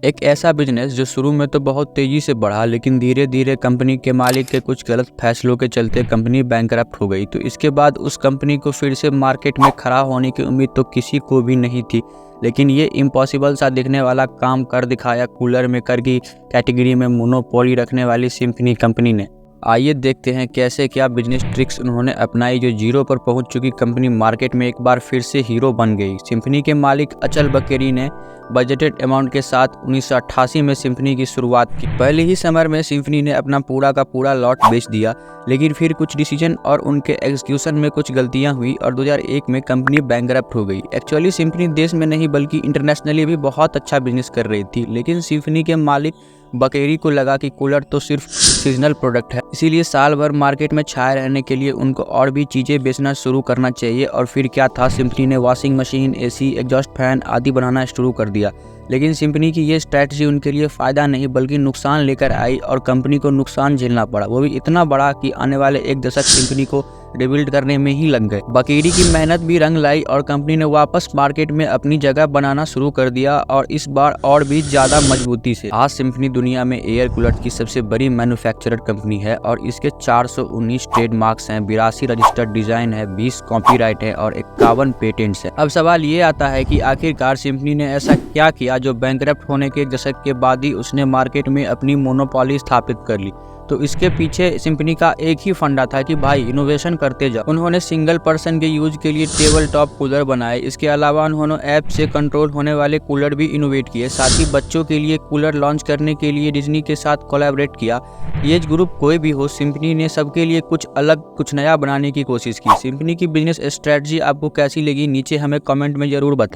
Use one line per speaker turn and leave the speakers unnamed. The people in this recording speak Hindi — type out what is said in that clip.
एक ऐसा बिजनेस जो शुरू में तो बहुत तेजी से बढ़ा, लेकिन धीरे धीरे कंपनी के मालिक के कुछ गलत फैसलों के चलते कंपनी बैंकरप्ट हो गई। तो इसके बाद उस कंपनी को फिर से मार्केट में खड़ा होने की उम्मीद तो किसी को भी नहीं थी, लेकिन ये इम्पॉसिबल सा दिखने वाला काम कर दिखाया कूलर मेकर की कैटेगरी में मोनोपोली रखने वाली सिम्फनी कंपनी ने। आइए देखते हैं कैसे क्या बिजनेस ट्रिक्स उन्होंने अपनाई जो जीरो पर पहुंच चुकी कंपनी मार्केट में एक बार फिर से हीरो बन गई। सिम्फनी के मालिक अचल बकेरी ने बजटेड अमाउंट के साथ 1988 में सिम्फनी की शुरुआत की। पहले ही समर में सिम्फनी ने अपना पूरा का पूरा लॉट बेच दिया, लेकिन फिर कुछ डिसीजन और उनके एग्जीक्यूशन में कुछ गलतियां हुई और 2001 में कंपनी बैंकरप्ट हो गई। एक्चुअली सिम्फनी देश में नहीं बल्कि इंटरनेशनली भी बहुत अच्छा बिजनेस कर रही थी, लेकिन सिम्फनी के मालिक बकेरी को लगा कि कूलर तो सिर्फ सीजनल प्रोडक्ट है, इसीलिए साल भर मार्केट में छाए रहने के लिए उनको और भी चीज़ें बेचना शुरू करना चाहिए। और फिर क्या था, सिम्फनी ने washing machine, AC, exhaust fan आदि बनाना शुरू कर दिया। लेकिन सिम्फनी की ये स्ट्रैटेजी उनके लिए फ़ायदा नहीं बल्कि नुकसान लेकर आई और कंपनी को नुकसान झेलना पड़ा, वो भी इतना बड़ा कि आने वाले एक दशक सिम्फनी को रिबिल्ड करने में ही लग गए। बकेरी की मेहनत भी रंग लाई और कंपनी ने वापस मार्केट में अपनी जगह बनाना शुरू कर दिया, और इस बार और भी ज़्यादा मजबूती से। आज सिम्फनी दुनिया में एयर कूलर की सबसे बड़ी मैन्युफैक्चरर कंपनी है और इसके 419 ट्रेडमार्क्स हैं, 82 रजिस्टर्ड डिज़ाइन है, 20 कॉपीराइट है और 51 पेटेंट्स है। अब सवाल ये आता है कि आखिरकार सिम्फनी ने ऐसा क्या किया जो बैंकरप्ट होने के एक दशक के बाद ही उसने मार्केट में अपनी मोनोपोली स्थापित कर ली। तो इसके पीछे सिम्फनी का एक ही फंडा था कि भाई इनोवेशन करते जाओ। उन्होंने सिंगल पर्सन के यूज के लिए टेबल टॉप कूलर बनाए। इसके अलावा उन्होंने ऐप से कंट्रोल होने वाले कूलर भी इनोवेट किए। साथ ही बच्चों के लिए कूलर लॉन्च करने के लिए डिज्नी के साथ कोलैबोरेट किया। एज ग्रुप कोई भी हो, सिम्फनी ने सबके लिए कुछ अलग, कुछ नया बनाने की कोशिश की। सिम्फनी की बिजनेस स्ट्रेटजी आपको कैसी लगी, नीचे हमें कमेंट में जरूर बताएं।